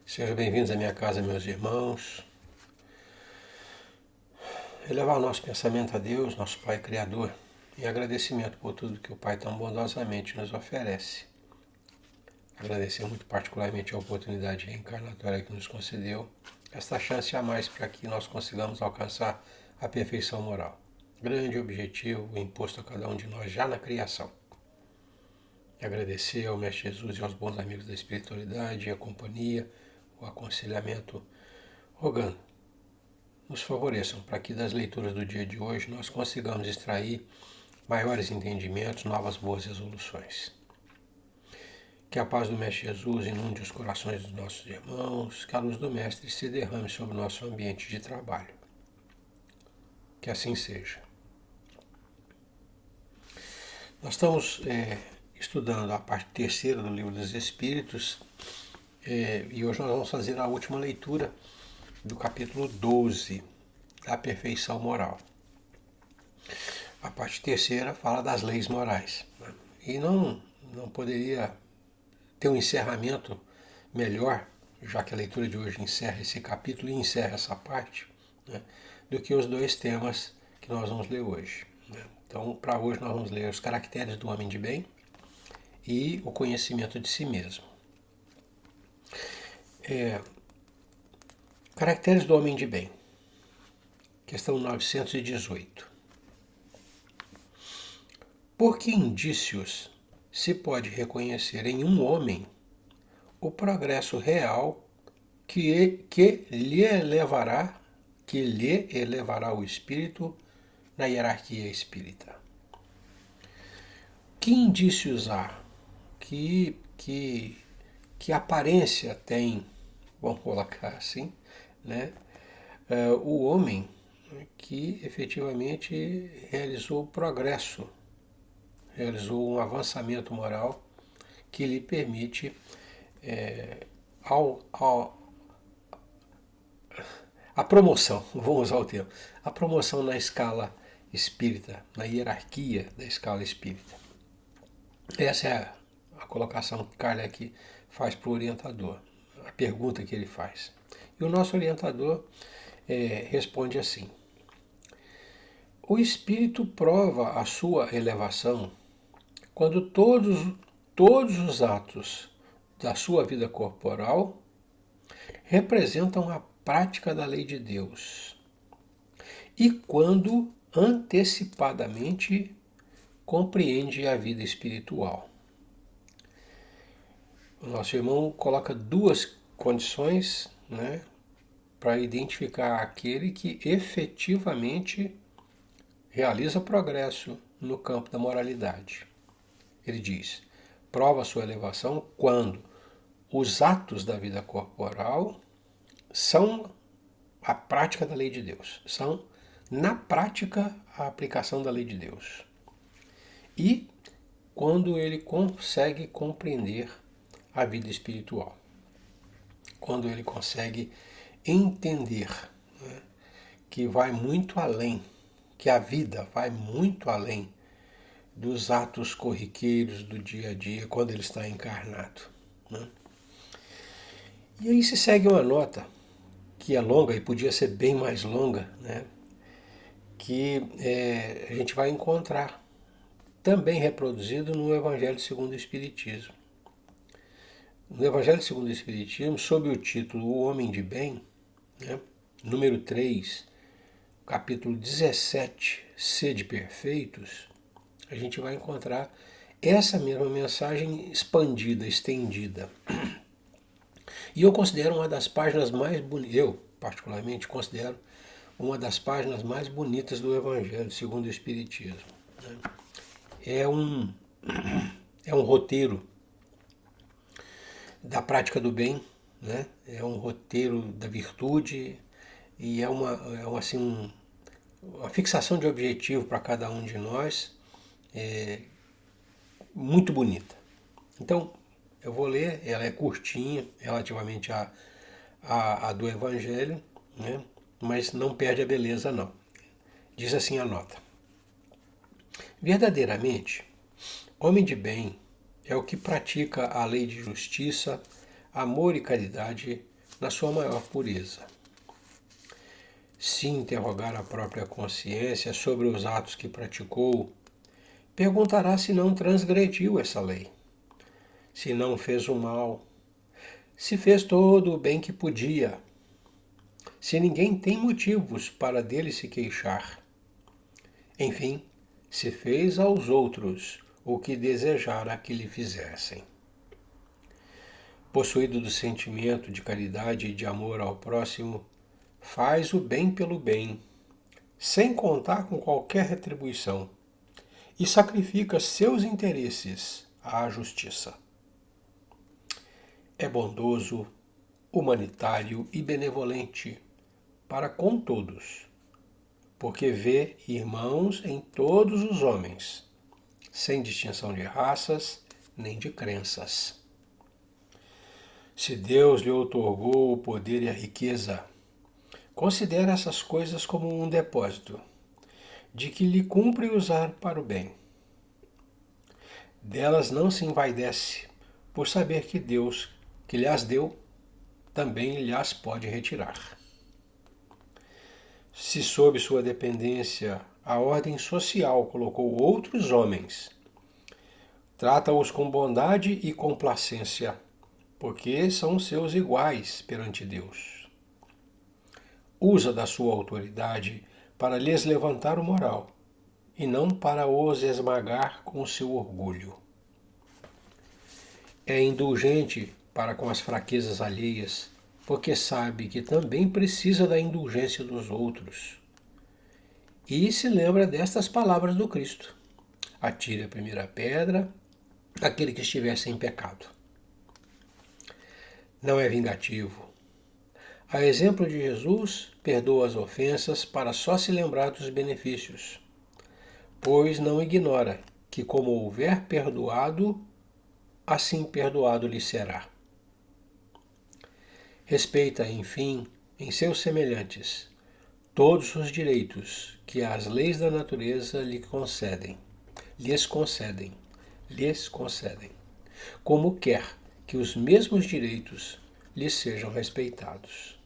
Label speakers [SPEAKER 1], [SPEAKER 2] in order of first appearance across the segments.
[SPEAKER 1] Sejam bem-vindos à minha casa, meus irmãos. Elevar o nosso pensamento a Deus, nosso Pai Criador, em agradecimento por tudo que o Pai tão bondosamente nos oferece. Agradecer muito particularmente a oportunidade reencarnatória que nos concedeu, esta chance a mais para que nós consigamos alcançar a perfeição moral. Grande objetivo imposto a cada um de nós já na criação. Agradecer ao Mestre Jesus e aos bons amigos da espiritualidade, a companhia, o aconselhamento, rogando nos favoreçam para que das leituras do dia de hoje nós consigamos extrair maiores entendimentos, novas boas resoluções. Que a paz do Mestre Jesus inunde os corações dos nossos irmãos, que a luz do Mestre se derrame sobre o nosso ambiente de trabalho. Que assim seja. Nós estamos estudando a parte terceira do Livro dos Espíritos e hoje nós vamos fazer a última leitura do capítulo 12, da perfeição moral. A parte terceira fala das leis morais. Né? E não poderia ter um encerramento melhor, já que a leitura de hoje encerra esse capítulo e encerra essa parte, né, do que os dois temas que nós vamos ler hoje. Né? Então, para hoje nós vamos ler os caracteres do homem de bem e o conhecimento de si mesmo. Caracteres do homem de bem. Questão 918. Por que indícios se pode reconhecer em um homem o progresso real que lhe elevará o espírito na hierarquia espírita? Que indícios há? Que aparência tem, vamos colocar assim, né? O homem que efetivamente realizou progresso, realizou um avançamento moral que lhe permite a promoção, vamos usar o termo, a promoção na escala espírita, na hierarquia da escala espírita. Essa é a colocação que Kardec faz para o orientador, a pergunta que ele faz. E o nosso orientador responde assim: o espírito prova a sua elevação quando todos os atos da sua vida corporal representam a prática da lei de Deus e quando antecipadamente compreende a vida espiritual. O nosso irmão coloca duas condições, né, para identificar aquele que efetivamente realiza progresso no campo da moralidade. Ele diz: prova sua elevação quando os atos da vida corporal são a prática da lei de Deus, são, na prática, a aplicação da lei de Deus. E quando ele consegue compreender a vida espiritual, quando ele consegue entender, né, que vai muito além, que a vida vai muito além dos atos corriqueiros do dia a dia quando ele está encarnado. Né? E aí se segue uma nota que é longa e podia ser bem mais longa, né, que a gente vai encontrar também reproduzido no Evangelho segundo o Espiritismo. No Evangelho segundo o Espiritismo, sob o título O Homem de Bem, né, número 3, capítulo 17, Sede Perfeitos, a gente vai encontrar essa mesma mensagem expandida, estendida. E eu considero uma das páginas mais bonitas, eu particularmente considero uma das páginas mais bonitas do Evangelho segundo o Espiritismo. Né? É um roteiro da prática do bem, né? É um roteiro da virtude e é uma fixação de objetivo para cada um de nós, muito bonita. Então, eu vou ler, ela é curtinha relativamente à do Evangelho, né? Mas não perde a beleza não. Diz assim a nota: verdadeiramente, homem de bem é o que pratica a lei de justiça, amor e caridade na sua maior pureza. Se interrogar a própria consciência sobre os atos que praticou, perguntará se não transgrediu essa lei, se não fez o mal, se fez todo o bem que podia, se ninguém tem motivos para dele se queixar. Enfim, se fez aos outros o que desejara que lhe fizessem. Possuído do sentimento de caridade e de amor ao próximo, faz o bem pelo bem, sem contar com qualquer retribuição, e sacrifica seus interesses à justiça. É bondoso, humanitário e benevolente para com todos, porque vê irmãos em todos os homens, sem distinção de raças nem de crenças. Se Deus lhe outorgou o poder e a riqueza, considere essas coisas como um depósito, de que lhe cumpre usar para o bem. Delas não se envaidece, por saber que Deus, que lhe as deu, também lhe as pode retirar. Se sob sua dependência a ordem social colocou outros homens, trata-os com bondade e complacência, porque são seus iguais perante Deus. Usa da sua autoridade para lhes levantar o moral, e não para os esmagar com seu orgulho. É indulgente para com as fraquezas alheias, porque sabe que também precisa da indulgência dos outros. E se lembra destas palavras do Cristo: atire a primeira pedra aquele que estiver sem pecado. Não é vingativo. A exemplo de Jesus, perdoa as ofensas para só se lembrar dos benefícios, pois não ignora que, como houver perdoado, assim perdoado lhe será. Respeita, enfim, em seus semelhantes, todos os direitos que as leis da natureza lhes concedem, como quer que os mesmos direitos lhes sejam respeitados.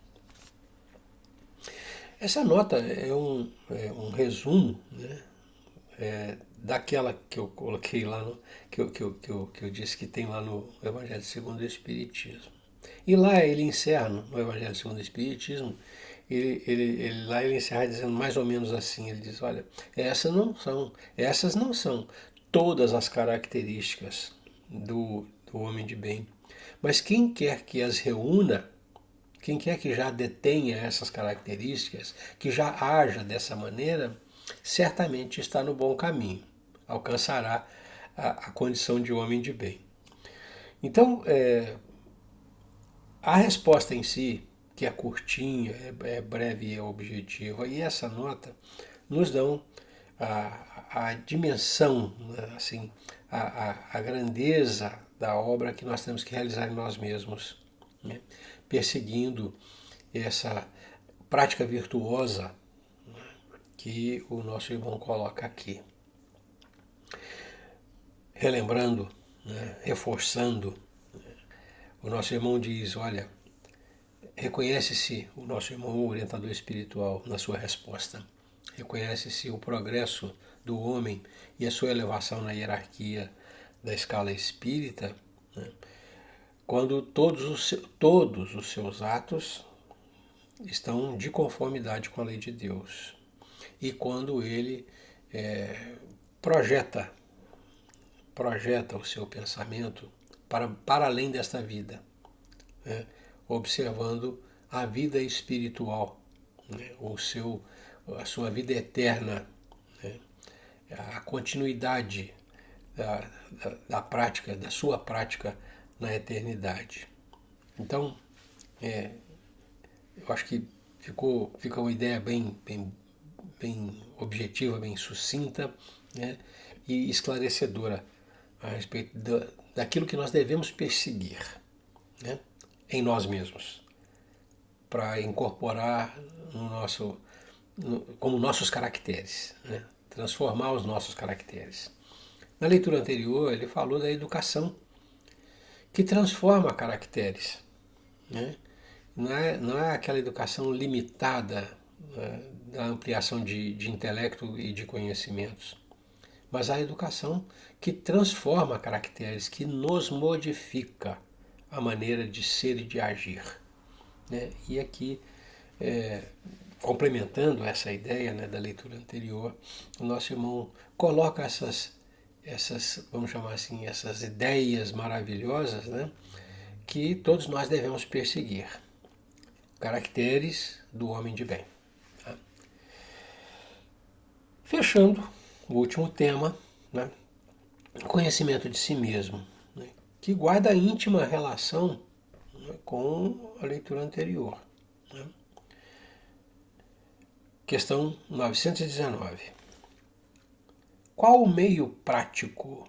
[SPEAKER 1] Essa nota é um resumo, né, daquela que eu coloquei lá, que eu disse que tem lá no Evangelho segundo o Espiritismo. E lá ele encerra, no Evangelho segundo o Espiritismo, ele encerra dizendo mais ou menos assim, ele diz, olha, essas não são todas as características do homem de bem, mas quem quer que as reúna, quem quer que já detenha essas características, que já haja dessa maneira, certamente está no bom caminho, alcançará a condição de homem de bem. Então, a resposta em si, que é curtinha, é breve e é objetiva, e essa nota nos dão a dimensão, assim, a grandeza da obra que nós temos que realizar em nós mesmos, né? Perseguindo essa prática virtuosa, né, que o nosso irmão coloca aqui. Relembrando, né, reforçando, o nosso irmão diz, olha, reconhece-se o nosso irmão orientador espiritual na sua resposta. Reconhece-se o progresso do homem e a sua elevação na hierarquia da escala espírita, né, quando todos os seus atos estão de conformidade com a lei de Deus. E quando ele projeta o seu pensamento para além desta vida, né, observando a vida espiritual, né, a sua vida eterna, né, a continuidade da prática, da sua prática na eternidade. Então, eu acho que fica uma ideia bem objetiva, bem sucinta, né, e esclarecedora a respeito daquilo que nós devemos perseguir, né, em nós mesmos, para incorporar como nossos caracteres, né, transformar os nossos caracteres. Na leitura anterior, ele falou da educação, que transforma caracteres, né, não é aquela educação limitada, né, da ampliação de intelecto e de conhecimentos, mas a educação que transforma caracteres, que nos modifica a maneira de ser e de agir. Né? E aqui, complementando essa ideia, né, da leitura anterior, o nosso irmão coloca essas, vamos chamar assim, essas ideias maravilhosas, né, que todos nós devemos perseguir. Caracteres do homem de bem. Tá? Fechando o último tema, né, conhecimento de si mesmo, né, que guarda íntima relação, né, com a leitura anterior. Né? Questão 919. Qual o meio prático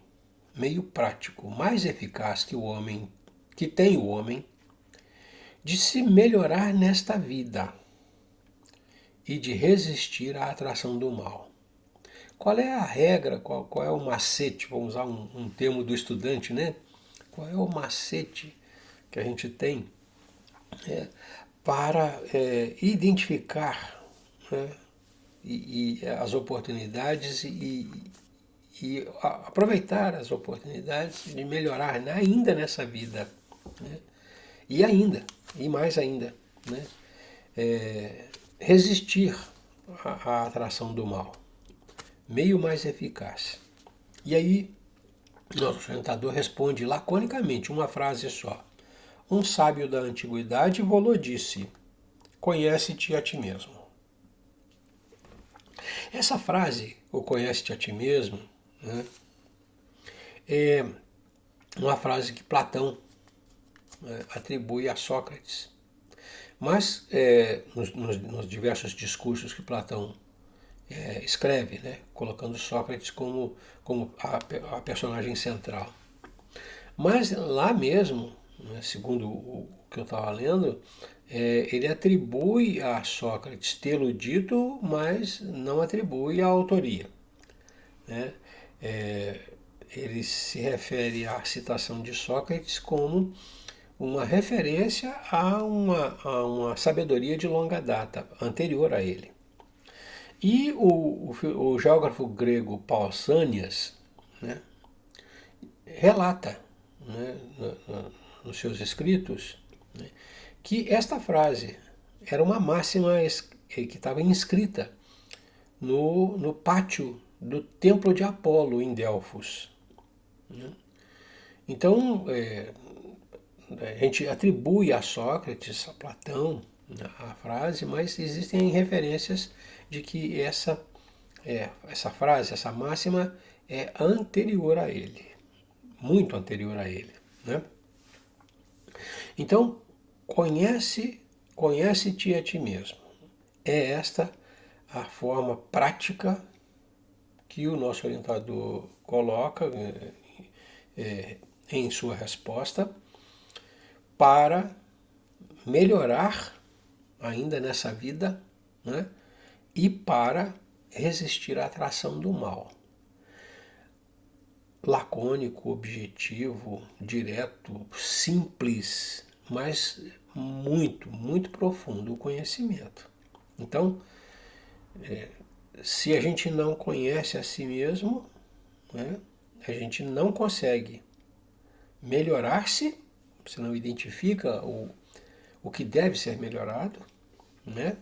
[SPEAKER 1] mais eficaz que tem o homem de se melhorar nesta vida e de resistir à atração do mal? Qual é a regra, qual é o macete, vamos usar um termo do estudante, né? Qual é o macete que a gente tem para identificar, né, e as oportunidades e aproveitar as oportunidades de melhorar, né, ainda nessa vida, né? E mais ainda, né, resistir à atração do mal. Meio mais eficaz. E aí, nosso orientador responde laconicamente, uma frase só. Um sábio da antiguidade volou disse: conhece-te a ti mesmo. Essa frase, o conhece-te a ti mesmo, né, é uma frase que Platão, né, atribui a Sócrates. Mas nos diversos discursos que Platão escreve, né, colocando Sócrates como a personagem central. Mas lá mesmo, né, segundo o que eu estava lendo, ele atribui a Sócrates tê-lo dito, mas não atribui a autoria. Né? Ele se refere à citação de Sócrates como uma referência a uma sabedoria de longa data, anterior a ele. E o geógrafo grego Pausanias, né, relata, né, nos seus escritos, né, que esta frase era uma máxima que estava inscrita no pátio do Templo de Apolo, em Delfos. Né? Então, a gente atribui a Sócrates, a Platão, a frase, mas existem referências de que essa frase, essa máxima é anterior a ele, muito anterior a ele. Né? Então, conhece-te a ti mesmo. É esta a forma prática que o nosso orientador coloca em sua resposta para melhorar ainda nessa vida, né, e para resistir à atração do mal. Lacônico, objetivo, direto, simples, mas muito, muito profundo o conhecimento. Então, se a gente não conhece a si mesmo, né, a gente não consegue melhorar-se, você não identifica o que deve ser melhorado, né?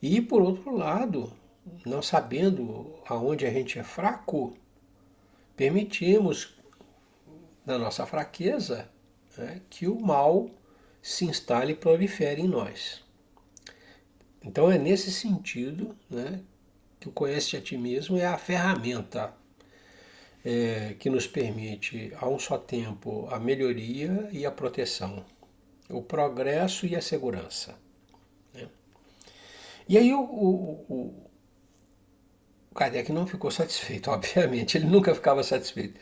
[SPEAKER 1] E, por outro lado, não sabendo aonde a gente é fraco, permitimos, na nossa fraqueza, né, que o mal se instale e prolifere em nós. Então é nesse sentido, né, que o conhece a ti mesmo é a ferramenta que nos permite, a um só tempo, a melhoria e a proteção, o progresso e a segurança. Né? E aí o Kardec não ficou satisfeito, obviamente, ele nunca ficava satisfeito.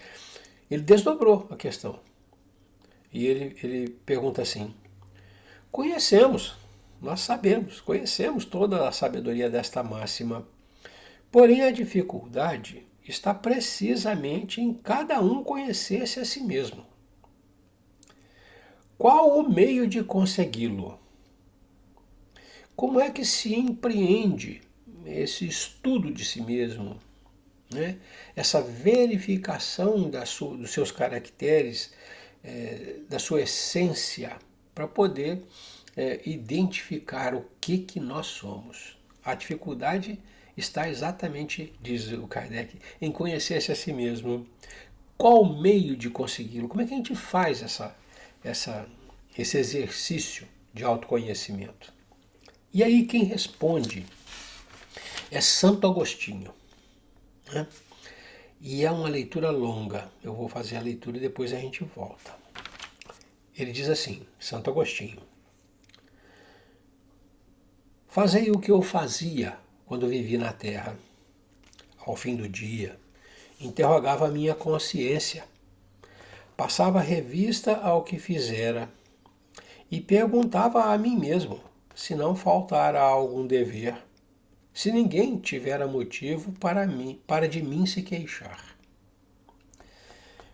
[SPEAKER 1] Ele desdobrou a questão. E ele pergunta assim: nós sabemos, conhecemos toda a sabedoria desta máxima, porém a dificuldade está precisamente em cada um conhecer-se a si mesmo. Qual o meio de consegui-lo? Como é que se empreende esse estudo de si mesmo, né? Essa verificação dos seus caracteres, da sua essência, para poder identificar o que nós somos. A dificuldade está exatamente, diz o Kardec, em conhecer-se a si mesmo. Qual o meio de consegui-lo? Como é que a gente faz esse exercício de autoconhecimento? E aí quem responde é Santo Agostinho, né? E é uma leitura longa. Eu vou fazer a leitura e depois a gente volta. Ele diz assim, Santo Agostinho: fazei o que eu fazia quando vivi na terra. Ao fim do dia, interrogava a minha consciência, passava revista ao que fizera e perguntava a mim mesmo se não faltara algum dever, se ninguém tivera motivo para de mim se queixar.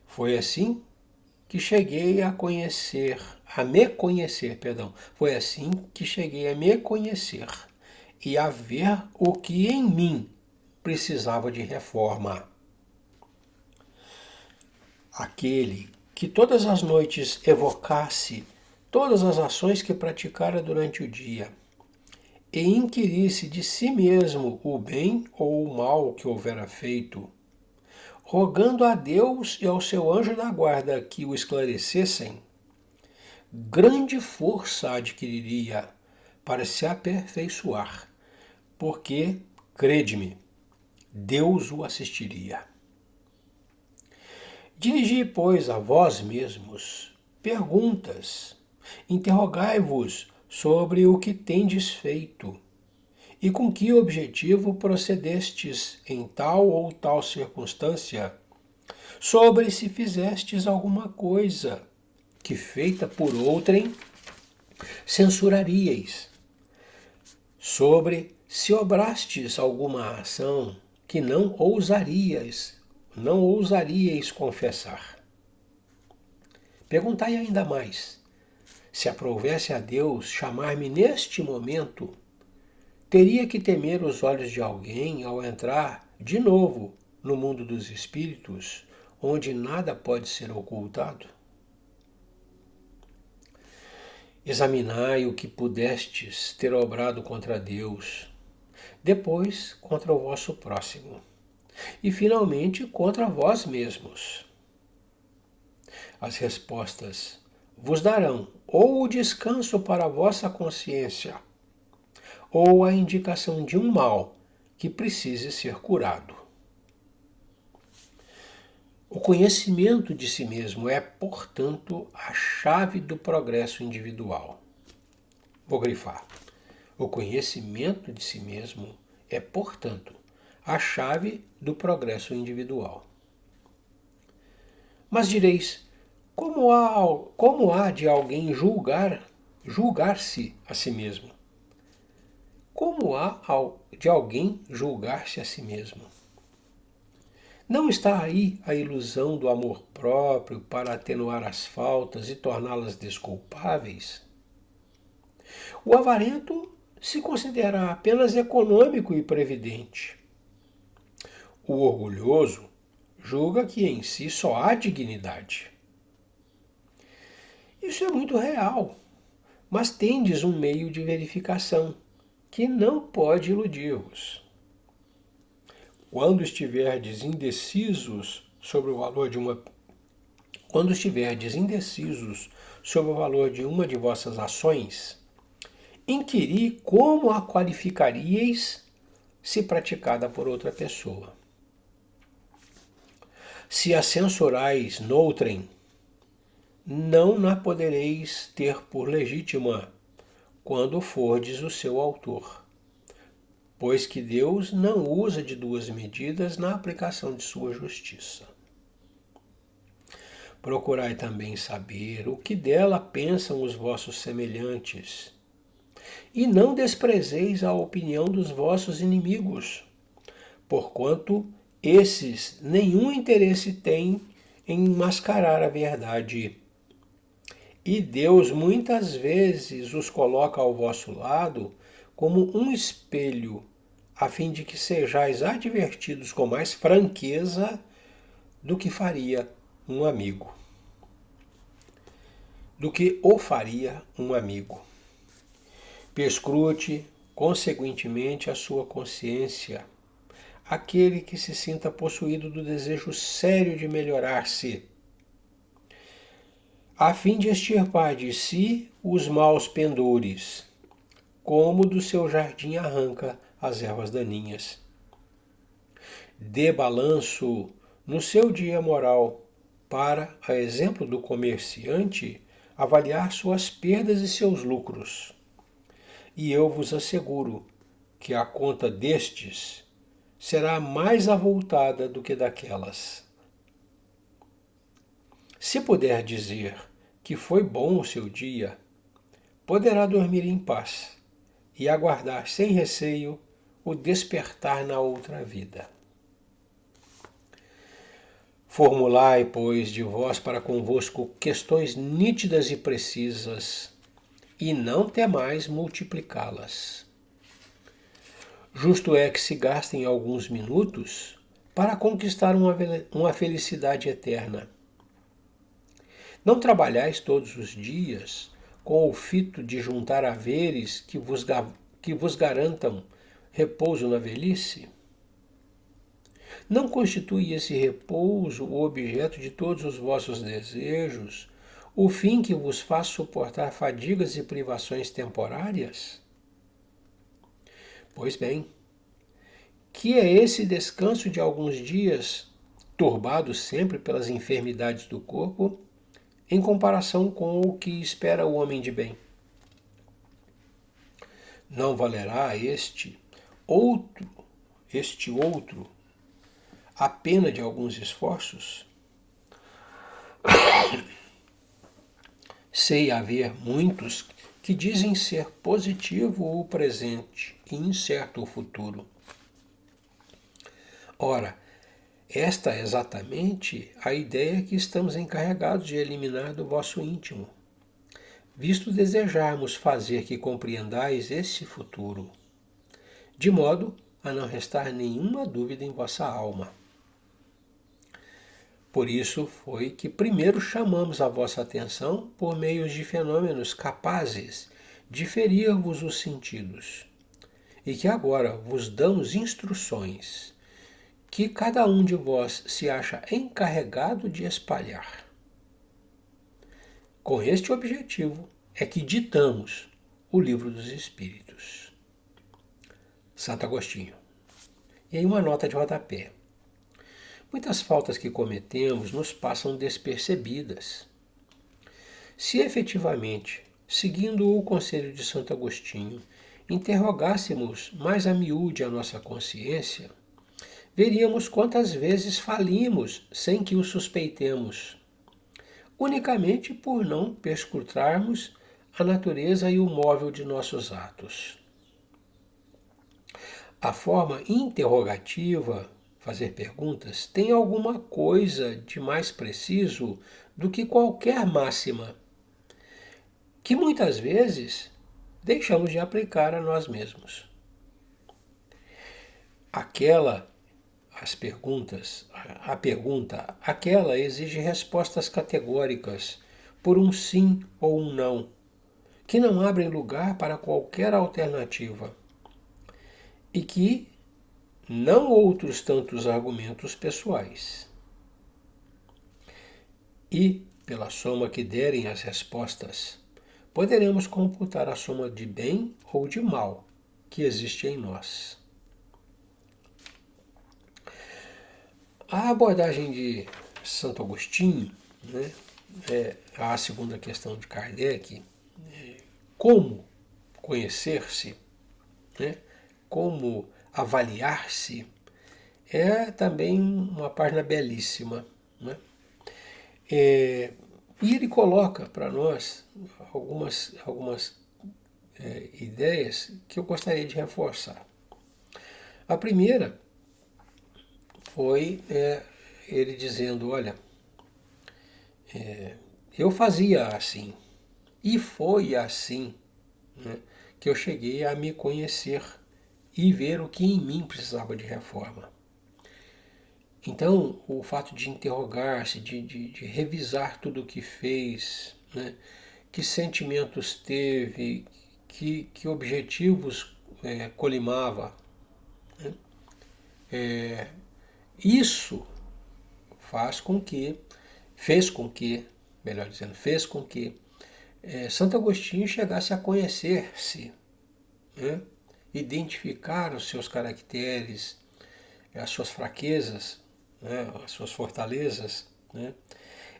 [SPEAKER 1] Foi assim que cheguei Foi assim que cheguei a me conhecer e a ver o que em mim precisava de reforma. Aquele que todas as noites evocasse todas as ações que praticara durante o dia e inquirisse de si mesmo o bem ou o mal que houvera feito, rogando a Deus e ao seu anjo da guarda que o esclarecessem, grande força adquiriria para se aperfeiçoar, porque, crede-me, Deus o assistiria. Dirigi, pois, a vós mesmos perguntas, interrogai-vos sobre o que tendes feito e com que objetivo procedestes em tal ou tal circunstância, sobre se fizestes alguma coisa que feita por outrem censuraríeis, sobre se obrastes alguma ação que não ousaríeis confessar. Perguntai ainda mais: se aprouvesse a Deus chamar-me neste momento, teria que temer os olhos de alguém ao entrar de novo no mundo dos espíritos, onde nada pode ser ocultado? Examinai o que pudestes ter obrado contra Deus, depois contra o vosso próximo, e finalmente contra vós mesmos. As respostas vos darão ou o descanso para a vossa consciência, ou a indicação de um mal que precise ser curado. O conhecimento de si mesmo é, portanto, a chave do progresso individual. Vou grifar. O conhecimento de si mesmo é, portanto, a chave do progresso individual. Mas direis, como há de alguém julgar-se a si mesmo? Como há de alguém julgar-se a si mesmo? Não está aí a ilusão do amor próprio para atenuar as faltas e torná-las desculpáveis? O avarento se considera apenas econômico e previdente. O orgulhoso julga que em si só há dignidade. Isso é muito real, mas tendes um meio de verificação que não pode iludir-vos. Quando estiverdes indecisos sobre o valor de uma de vossas ações, inquiri como a qualificaríeis se praticada por outra pessoa. Se a censurais noutrem, não na podereis ter por legítima quando fordes o seu autor, pois que Deus não usa de duas medidas na aplicação de sua justiça. Procurai também saber o que dela pensam os vossos semelhantes, e não desprezeis a opinião dos vossos inimigos, porquanto esses nenhum interesse têm em mascarar a verdade. E Deus muitas vezes os coloca ao vosso lado como um espelho, a fim de que sejais advertidos com mais franqueza do que faria um amigo. Do que o faria um amigo. Perscrute, consequentemente, a sua consciência. Aquele que se sinta possuído do desejo sério de melhorar-se, a fim de extirpar de si os maus pendores, como do seu jardim arranca as ervas daninhas. Dê balanço no seu dia moral para, a exemplo do comerciante, avaliar suas perdas e seus lucros. E eu vos asseguro que a conta destes será mais avultada do que daquelas. Se puder dizer que foi bom o seu dia, poderá dormir em paz e aguardar sem receio o despertar na outra vida. Formulai, pois, de vós para convosco questões nítidas e precisas, e não temais multiplicá-las. Justo é que se gastem alguns minutos para conquistar uma felicidade eterna. Não trabalhais todos os dias com o fito de juntar haveres que vos garantam repouso na velhice? Não constitui esse repouso o objeto de todos os vossos desejos, o fim que vos faz suportar fadigas e privações temporárias? Pois bem, que é esse descanso de alguns dias, turbado sempre pelas enfermidades do corpo, em comparação com o que espera o homem de bem? Não valerá este outro, a pena de alguns esforços? Sei haver muitos que dizem ser positivo o presente e incerto o futuro. Ora, esta é exatamente a ideia que estamos encarregados de eliminar do vosso íntimo, visto desejarmos fazer que compreendais esse futuro, de modo a não restar nenhuma dúvida em vossa alma. Por isso foi que primeiro chamamos a vossa atenção por meio de fenômenos capazes de ferir-vos os sentidos, e que agora vos damos instruções que cada um de vós se acha encarregado de espalhar. Com este objetivo é que ditamos o Livro dos Espíritos. Santo Agostinho. E aí uma nota de rodapé. Muitas faltas que cometemos nos passam despercebidas. Se efetivamente, seguindo o conselho de Santo Agostinho, interrogássemos mais a miúde a nossa consciência, veríamos quantas vezes falimos sem que o suspeitemos, unicamente por não perscrutarmos a natureza e o móvel de nossos atos. A forma interrogativa, fazer perguntas, tem alguma coisa de mais preciso do que qualquer máxima, que muitas vezes deixamos de aplicar a nós mesmos. A pergunta, aquela exige respostas categóricas por um sim ou um não, que não abrem lugar para qualquer alternativa, e que não outros tantos argumentos pessoais. E, pela soma que derem as respostas, poderemos computar a soma de bem ou de mal que existe em nós. A abordagem de Santo Agostinho, a segunda questão de Kardec, como conhecer-se, como avaliar-se, é também uma página belíssima. E ele coloca para nós algumas ideias que eu gostaria de reforçar. A primeira foi ele dizendo, olha, eu fazia assim, e foi assim, que eu cheguei a me conhecer e ver o que em mim precisava de reforma. Então, o fato de interrogar-se, de revisar tudo o que fez, né? Que sentimentos teve, que objetivos colimava, né? Isso fez com que, melhor dizendo, fez com que Santo Agostinho chegasse a conhecer-se, né? Identificar os seus caracteres, as suas fraquezas, né? As suas fortalezas, né?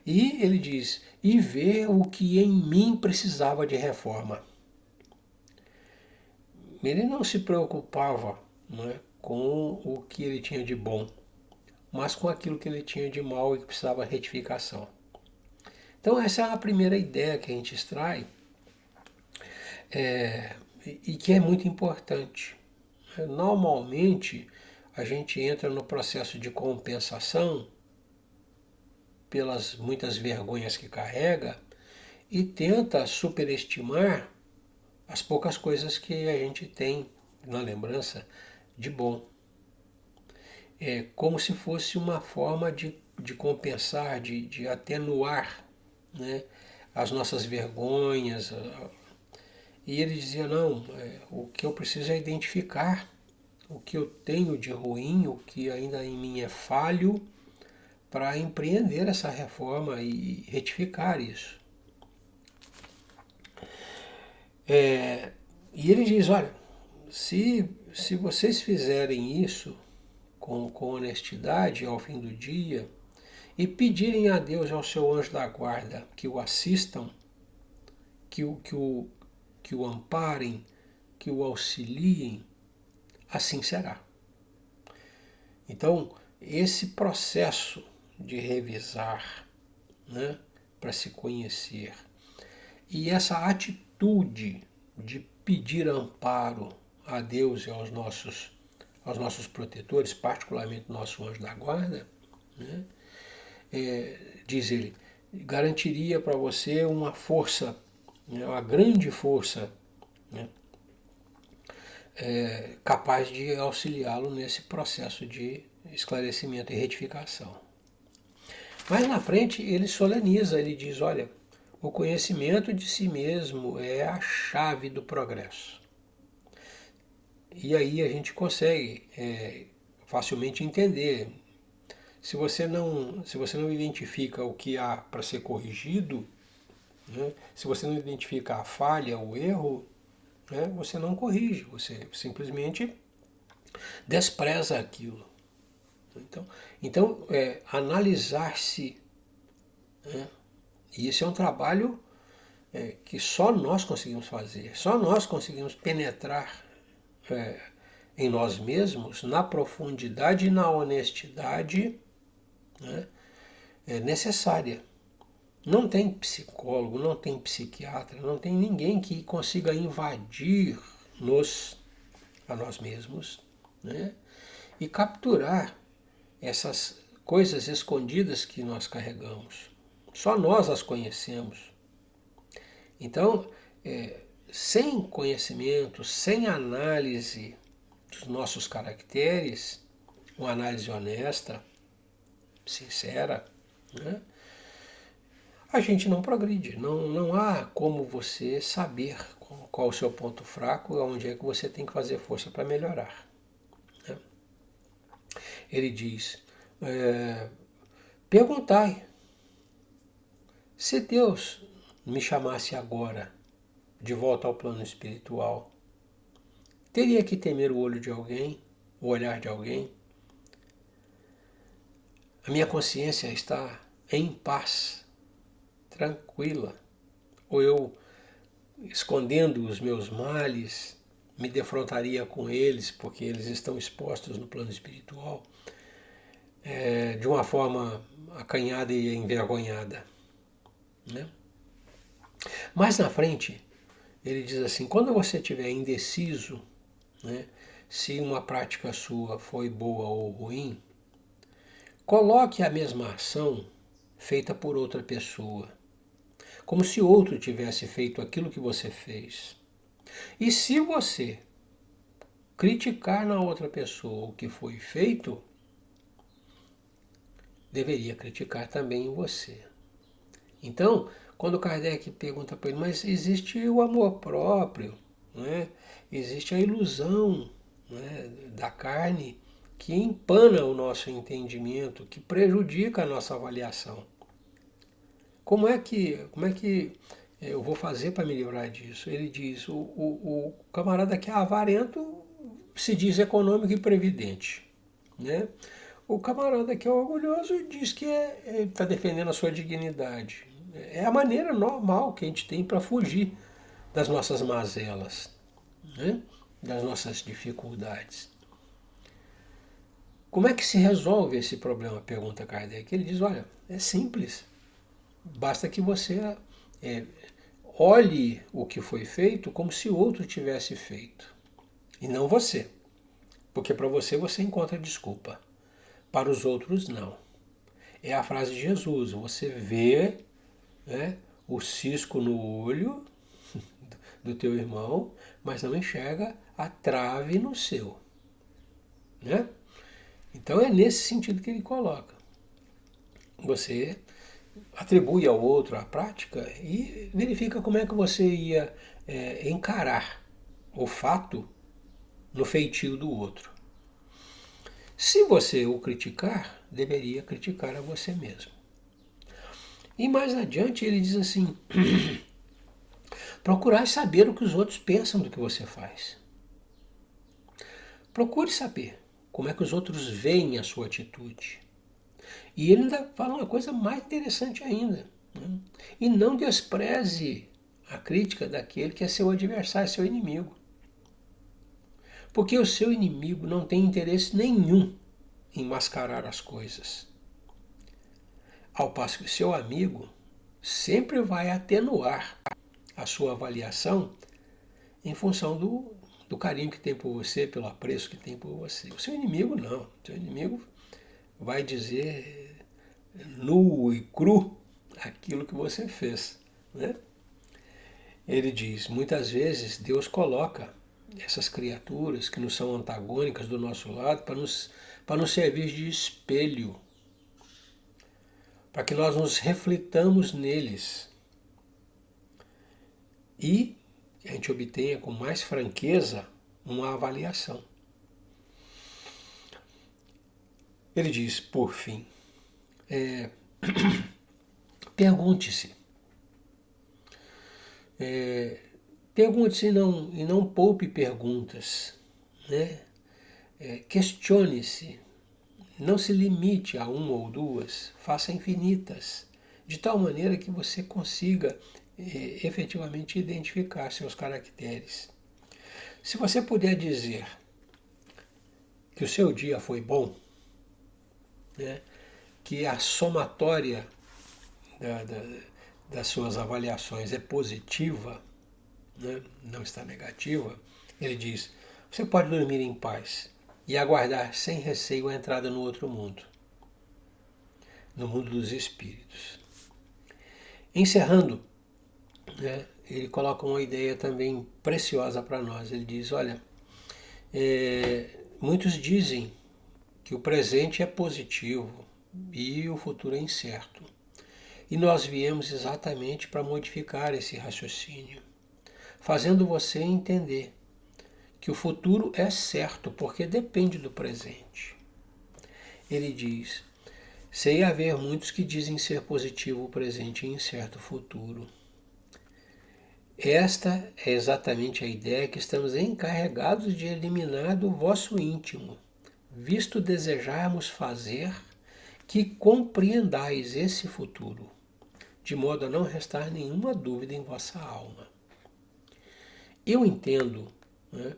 [SPEAKER 1] E ele diz, e ver o que em mim precisava de reforma. Ele não se preocupava, né, com o que ele tinha de bom, mas com aquilo que ele tinha de mal e que precisava de retificação. Então essa é a primeira ideia que a gente extrai, e que é muito importante. Normalmente a gente entra no processo de compensação pelas muitas vergonhas que carrega e tenta superestimar as poucas coisas que a gente tem na lembrança de bom. É como se fosse uma forma de compensar, de atenuar, né, as nossas vergonhas. E ele dizia, não, o que eu preciso é identificar o que eu tenho de ruim, o que ainda em mim é falho, para empreender essa reforma e retificar isso. E ele diz, olha, se vocês fizerem isso com honestidade ao fim do dia e pedirem a Deus e ao seu anjo da guarda que o assistam, que o amparem, que o auxiliem, assim será. Então, esse processo de revisar, né, para se conhecer, e essa atitude de pedir amparo a Deus e aos nossos protetores, particularmente nosso anjo da guarda, né, diz ele, garantiria para você uma força, né, uma grande força, né, capaz de auxiliá-lo nesse processo de esclarecimento e retificação. Mas na frente ele soleniza, ele diz, olha, o conhecimento de si mesmo é a chave do progresso. E aí a gente consegue facilmente entender. Se você não identifica o que há para ser corrigido, né, se você não identifica a falha, o erro, né, você não corrige, você simplesmente despreza aquilo. Então analisar-se, né, e isso é um trabalho que só nós conseguimos fazer, só nós conseguimos penetrar em nós mesmos, na profundidade e na honestidade, né, necessária. Não tem psicólogo, não tem psiquiatra, não tem ninguém que consiga invadir-nos a nós mesmos, né, e capturar essas coisas escondidas que nós carregamos. Só nós as conhecemos. Então, sem conhecimento, sem análise dos nossos caracteres, uma análise honesta, sincera, né, a gente não progride. Não há como você saber qual o seu ponto fraco e onde é que você tem que fazer força para melhorar. Né? Ele diz, perguntai, se Deus me chamasse agora de volta ao plano espiritual, teria que temer o olho de alguém, o olhar de alguém? A minha consciência está em paz, tranquila, ou eu, escondendo os meus males, me defrontaria com eles, porque eles estão expostos no plano espiritual, de uma forma acanhada e envergonhada. Né? Mais na frente, ele diz assim, quando você estiver indeciso, né, se uma prática sua foi boa ou ruim, coloque a mesma ação feita por outra pessoa, como se outro tivesse feito aquilo que você fez. E se você criticar na outra pessoa o que foi feito, deveria criticar também em você. Então, quando Kardec pergunta para ele, mas existe o amor próprio, né? Existe a ilusão, né, da carne que empana o nosso entendimento, que prejudica a nossa avaliação. Como é que eu vou fazer para me livrar disso? Ele diz, o camarada que é avarento se diz econômico e previdente, né? O camarada que é orgulhoso diz que está defendendo a sua dignidade. É a maneira normal que a gente tem para fugir das nossas mazelas, né? Das nossas dificuldades. Como é que se resolve esse problema? Pergunta Kardec. Ele diz, olha, é simples. Basta que você olhe o que foi feito como se outro tivesse feito. E não você. Porque para você encontra desculpa. Para os outros, não. É a frase de Jesus. Você vê, né, o cisco no olho do teu irmão, mas não enxerga a trave no seu. Né? Então é nesse sentido que ele coloca. Você atribui ao outro a prática e verifica como é que você ia encarar o fato no feitio do outro. Se você o criticar, deveria criticar a você mesmo. E mais adiante ele diz assim, procurar saber o que os outros pensam do que você faz. Procure saber como é que os outros veem a sua atitude. E ele ainda fala uma coisa mais interessante ainda. Né? E não despreze a crítica daquele que é seu adversário, seu inimigo. Porque o seu inimigo não tem interesse nenhum em mascarar as coisas. Ao passo que o seu amigo sempre vai atenuar a sua avaliação em função do carinho que tem por você, pelo apreço que tem por você. O seu inimigo não. O seu inimigo vai dizer nu e cru aquilo que você fez. Né? Ele diz, muitas vezes Deus coloca essas criaturas que nos são antagônicas do nosso lado para nos servir de espelho, para que nós nos reflitamos neles e a gente obtenha com mais franqueza uma avaliação. Ele diz, por fim, pergunte-se. Pergunte-se e não poupe perguntas. Né? Questione-se. Não se limite a uma ou duas, faça infinitas, de tal maneira que você consiga efetivamente identificar seus caracteres. Se você puder dizer que o seu dia foi bom, né, que a somatória das suas avaliações é positiva, né, não está negativa, ele diz, você pode dormir em paz e aguardar sem receio a entrada no outro mundo, no mundo dos espíritos. Encerrando, né, ele coloca uma ideia também preciosa para nós. Ele diz, olha, muitos dizem que o presente é positivo e o futuro é incerto. E nós viemos exatamente para modificar esse raciocínio, fazendo você entender que o futuro é certo, porque depende do presente. Ele diz, sei haver muitos que dizem ser positivo o presente e incerto o futuro. Esta é exatamente a ideia que estamos encarregados de eliminar do vosso íntimo, visto desejarmos fazer que compreendais esse futuro, de modo a não restar nenhuma dúvida em vossa alma. Eu entendo, né,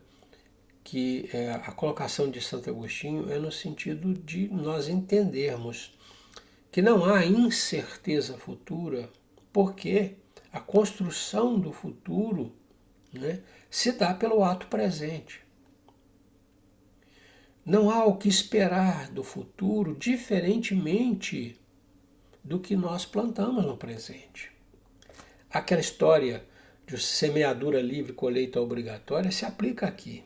[SPEAKER 1] que a colocação de Santo Agostinho é no sentido de nós entendermos que não há incerteza futura, porque a construção do futuro, né, se dá pelo ato presente. Não há o que esperar do futuro diferentemente do que nós plantamos no presente. Aquela história de semeadura livre, colheita obrigatória, se aplica aqui.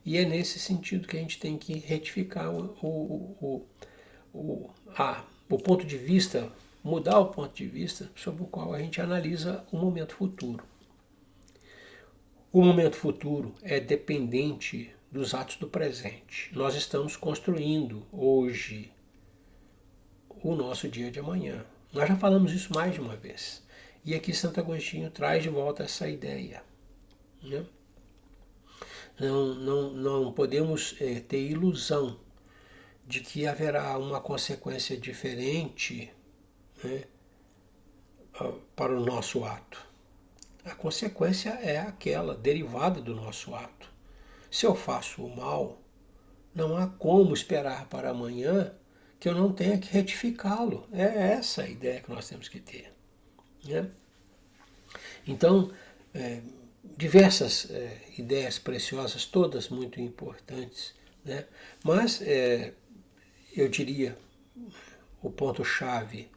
[SPEAKER 1] E é nesse sentido que a gente tem que retificar o ponto de vista, mudar o ponto de vista sobre o qual a gente analisa o momento futuro. O momento futuro é dependente dos atos do presente. Nós estamos construindo hoje o nosso dia de amanhã. Nós já falamos isso mais de uma vez. E aqui Santo Agostinho traz de volta essa ideia. Né? Não podemos ter ilusão de que haverá uma consequência diferente, né, para o nosso ato. A consequência é aquela derivada do nosso ato. Se eu faço o mal, não há como esperar para amanhã que eu não tenha que retificá-lo. É essa a ideia que nós temos que ter. Né? Então, diversas ideias preciosas, todas muito importantes, né? Mas eu diria o ponto-chave,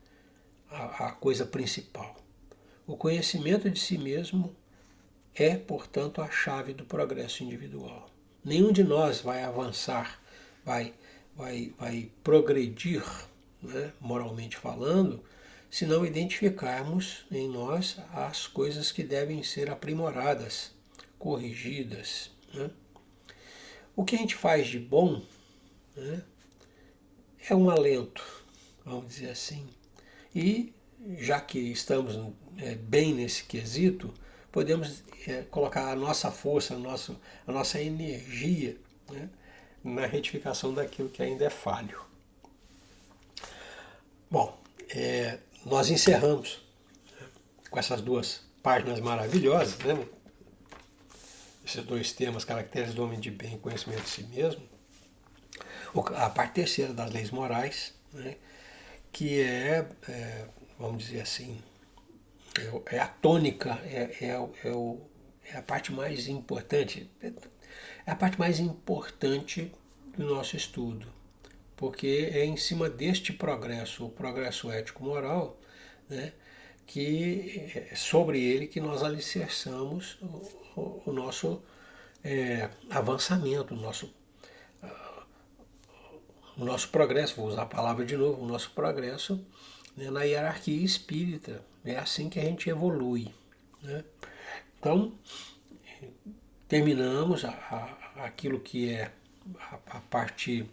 [SPEAKER 1] a coisa principal. O conhecimento de si mesmo é, portanto, a chave do progresso individual. Nenhum de nós vai avançar, vai progredir, né, moralmente falando, se não identificarmos em nós as coisas que devem ser aprimoradas, corrigidas. Né? O que a gente faz de bom, né, é um alento, vamos dizer assim. E, já que estamos bem nesse quesito, podemos colocar a nossa força, a nossa energia, né, na retificação daquilo que ainda é falho. Bom, nós encerramos, né, com essas duas páginas maravilhosas, né, esses dois temas, caracteres do homem de bem e conhecimento de si mesmo, a parte terceira das leis morais, né, que vamos dizer assim, é a tônica, é a parte mais importante, é a parte mais importante do nosso estudo, porque é em cima deste progresso, o progresso ético-moral, né, que sobre ele que nós alicerçamos o nosso avançamento, o nosso progresso, vou usar a palavra de novo, o nosso progresso, né, na hierarquia espírita. É assim que a gente evolui. Né? Então, terminamos aquilo que é a parte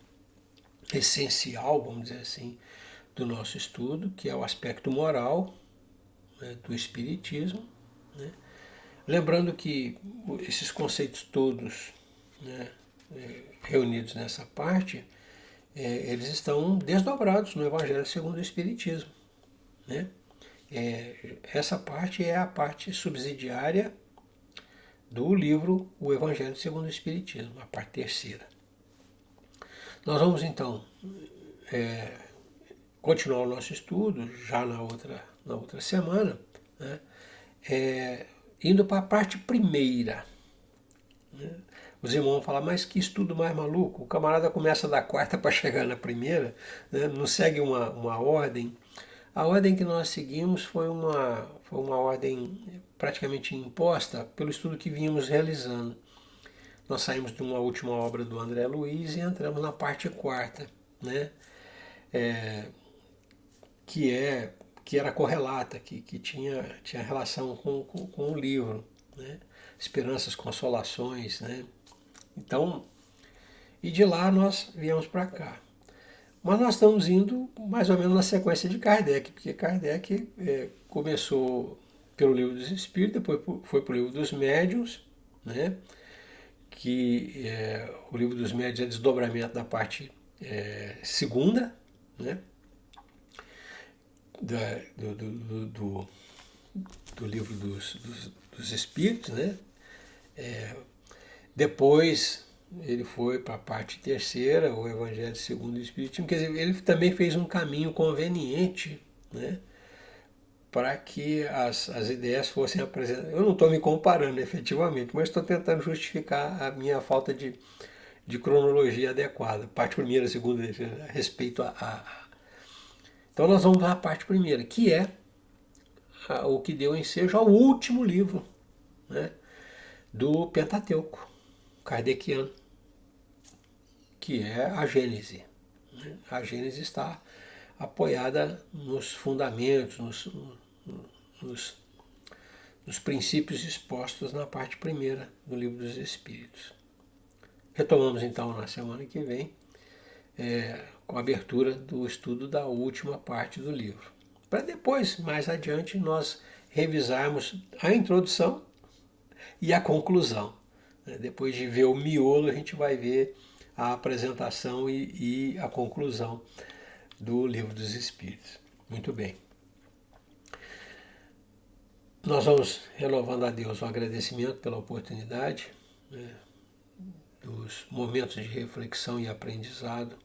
[SPEAKER 1] essencial, vamos dizer assim, do nosso estudo, que é o aspecto moral, né, do Espiritismo. Né? Lembrando que esses conceitos todos, né, reunidos nessa parte, eles estão desdobrados no Evangelho segundo o Espiritismo. Né? Essa parte é a parte subsidiária do livro O Evangelho segundo o Espiritismo, a parte terceira. Nós vamos então continuar o nosso estudo já na outra semana, né? Indo para a parte primeira. Né? Os irmãos vão falar, mas que estudo mais maluco, o camarada começa da quarta para chegar na primeira, né? Não segue uma ordem. A ordem que nós seguimos foi uma ordem praticamente imposta pelo estudo que vínhamos realizando. Nós saímos de uma última obra do André Luiz e entramos na parte quarta, né? Que era correlata, que tinha relação com o livro, né? Esperanças, consolações, né? Então, e de lá nós viemos para cá. Mas nós estamos indo mais ou menos na sequência de Kardec, porque Kardec começou pelo Livro dos Espíritos, depois foi para o Livro dos Médiuns, né? Que o Livro dos Médiuns é desdobramento da parte segunda, né? Do Livro dos Espíritos, né? Depois ele foi para a parte terceira, o Evangelho segundo o Espiritismo. Quer dizer, ele também fez um caminho conveniente, né, para que as ideias fossem apresentadas. Eu não estou me comparando efetivamente, mas estou tentando justificar a minha falta de cronologia adequada. Parte primeira, segunda, terceira, a respeito a... Então nós vamos à parte primeira, que é o que deu ensejo ao último livro, né, do Pentateuco kardeciano, que é a Gênese. A Gênese está apoiada nos fundamentos, nos princípios expostos na parte primeira do Livro dos Espíritos. Retomamos então na semana que vem, com a abertura do estudo da última parte do livro. Para depois, mais adiante, nós revisarmos a introdução e a conclusão. Depois de ver o miolo, a gente vai ver a apresentação e a conclusão do Livro dos Espíritos. Muito bem. Nós vamos renovando a Deus o agradecimento pela oportunidade, né, dos momentos de reflexão e aprendizado,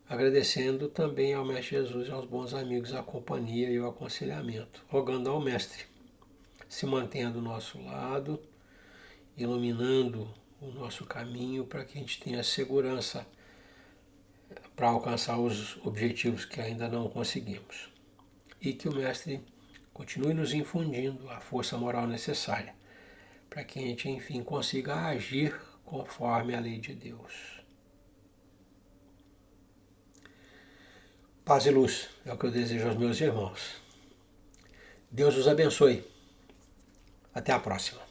[SPEAKER 1] agradecendo também ao Mestre Jesus e aos bons amigos a companhia e o aconselhamento, rogando ao Mestre se mantenha do nosso lado, iluminando o nosso caminho para que a gente tenha segurança para alcançar os objetivos que ainda não conseguimos. E que o Mestre continue nos infundindo a força moral necessária para que a gente, enfim, consiga agir conforme a lei de Deus. Paz e luz é o que eu desejo aos meus irmãos. Deus os abençoe. Até a próxima.